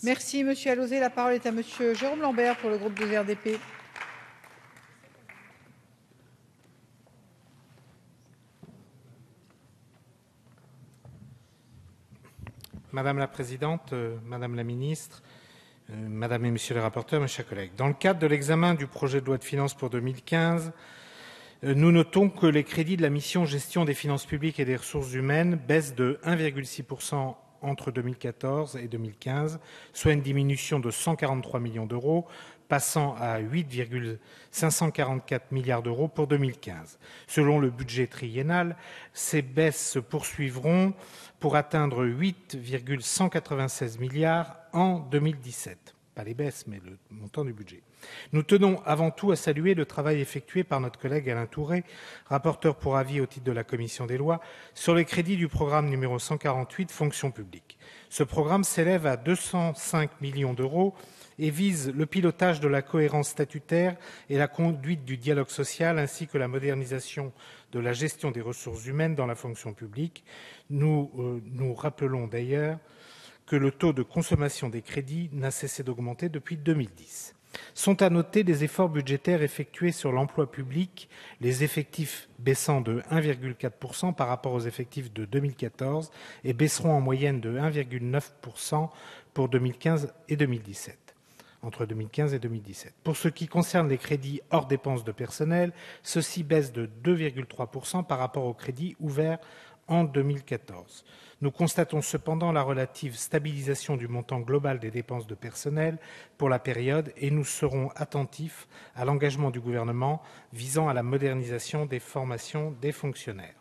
Merci, Monsieur Alauzet. La parole est à Monsieur Jérôme Lambert pour le groupe des RDP. Madame la Présidente, Madame la Ministre, Madame et Messieurs les rapporteurs, mes chers collègues. Dans le cadre de l'examen du projet de loi de finances pour 2015, nous notons que les crédits de la mission Gestion des finances publiques et des ressources humaines baissent de 1,6% entre 2014 et 2015, soit une diminution de 143 millions d'euros, passant à 8,544 milliards d'euros pour 2015. Selon le budget triennal, ces baisses se poursuivront pour atteindre 8,196 milliards en 2017. Pas les baisses, mais le montant du budget. Nous tenons avant tout à saluer le travail effectué par notre collègue Alain Tourret, rapporteur pour avis au titre de la Commission des lois, sur les crédits du programme numéro 148, Fonction publique. Ce programme s'élève à 205 millions d'euros et vise le pilotage de la cohérence statutaire et la conduite du dialogue social, ainsi que la modernisation de la gestion des ressources humaines dans la fonction publique. Nous rappelons d'ailleurs que le taux de consommation des crédits n'a cessé d'augmenter depuis 2010. Sont à noter les efforts budgétaires effectués sur l'emploi public, les effectifs baissant de 1,4% par rapport aux effectifs de 2014 et baisseront en moyenne de 1,9% pour 2015 et 2017. Entre 2015 et 2017. Pour ce qui concerne les crédits hors dépenses de personnel, ceux-ci baissent de 2,3% par rapport aux crédits ouverts en 2014. Nous constatons cependant la relative stabilisation du montant global des dépenses de personnel pour la période et nous serons attentifs à l'engagement du gouvernement visant à la modernisation des formations des fonctionnaires.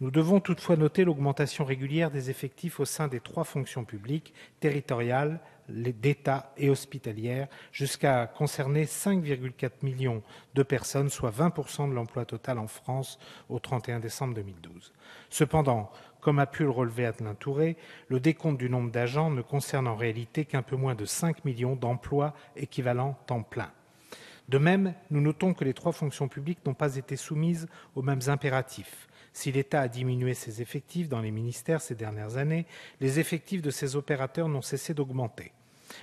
Nous devons toutefois noter l'augmentation régulière des effectifs au sein des 3 fonctions publiques, territoriales, d'État et hospitalières, jusqu'à concerner 5,4 millions de personnes, soit 20% de l'emploi total en France au 31 décembre 2012. Cependant, comme a pu le relever Alain Tourret, le décompte du nombre d'agents ne concerne en réalité qu'un peu moins de 5 millions d'emplois équivalents temps plein. De même, nous notons que les 3 fonctions publiques n'ont pas été soumises aux mêmes impératifs. Si l'État a diminué ses effectifs dans les ministères ces dernières années, les effectifs de ses opérateurs n'ont cessé d'augmenter.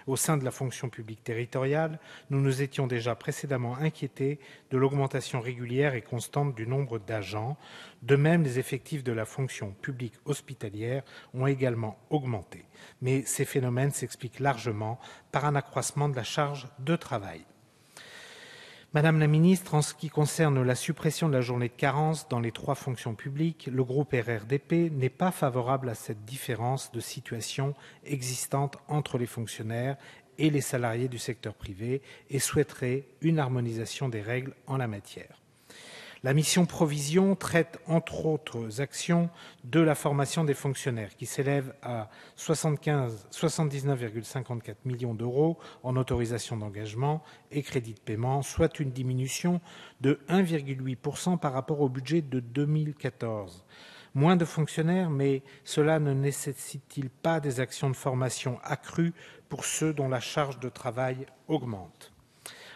Au sein de la fonction publique territoriale, nous nous étions déjà précédemment inquiétés de l'augmentation régulière et constante du nombre d'agents. De même, les effectifs de la fonction publique hospitalière ont également augmenté. Mais ces phénomènes s'expliquent largement par un accroissement de la charge de travail. Madame la Ministre, en ce qui concerne la suppression de la journée de carence dans les 3 fonctions publiques, le groupe RRDP n'est pas favorable à cette différence de situation existante entre les fonctionnaires et les salariés du secteur privé et souhaiterait une harmonisation des règles en la matière. La mission Provision traite, entre autres actions, de la formation des fonctionnaires, qui s'élève à 79,54 millions d'euros en autorisations d'engagement et crédits de paiement, soit une diminution de 1,8% par rapport au budget de 2014. Moins de fonctionnaires, mais cela ne nécessite-t-il pas des actions de formation accrues pour ceux dont la charge de travail augmente ?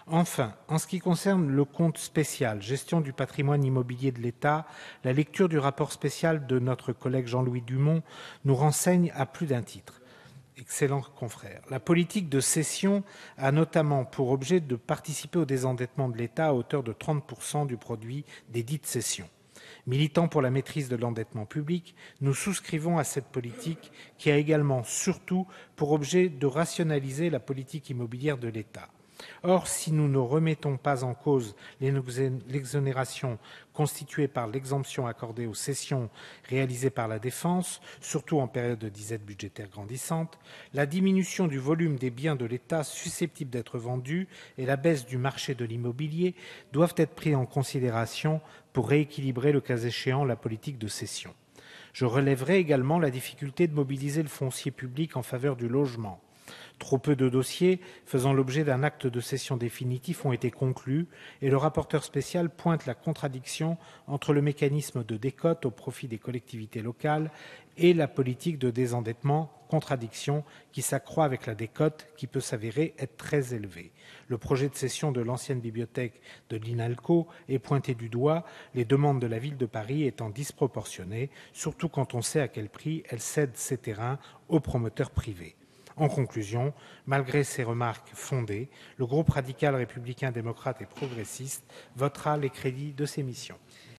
Enfin, en ce qui concerne le compte spécial, gestion du patrimoine immobilier de l'État, la lecture du rapport spécial de notre collègue Jean-Louis Dumont nous renseigne à plus d'un titre. Excellent confrère. La politique de cession a notamment pour objet de participer au désendettement de l'État à hauteur de 30% du produit des dites cessions. Militant pour la maîtrise de l'endettement public, nous souscrivons à cette politique qui a également, surtout, pour objet de rationaliser la politique immobilière de l'État. Or, si nous ne remettons pas en cause l'exonération constituée par l'exemption accordée aux cessions réalisées par la Défense, surtout en période de disette budgétaire grandissante, la diminution du volume des biens de l'État susceptibles d'être vendus et la baisse du marché de l'immobilier doivent être pris en considération pour rééquilibrer, le cas échéant, la politique de cession. Je relèverai également la difficulté de mobiliser le foncier public en faveur du logement. Trop peu de dossiers faisant l'objet d'un acte de cession définitif ont été conclus et le rapporteur spécial pointe la contradiction entre le mécanisme de décote au profit des collectivités locales et la politique de désendettement, contradiction qui s'accroît avec la décote qui peut s'avérer être très élevée. Le projet de cession de l'ancienne bibliothèque de l'INALCO est pointé du doigt, les demandes de la ville de Paris étant disproportionnées, surtout quand on sait à quel prix elle cède ses terrains aux promoteurs privés. En conclusion, malgré ces remarques fondées, le groupe radical républicain démocrate et progressiste votera les crédits de ces missions.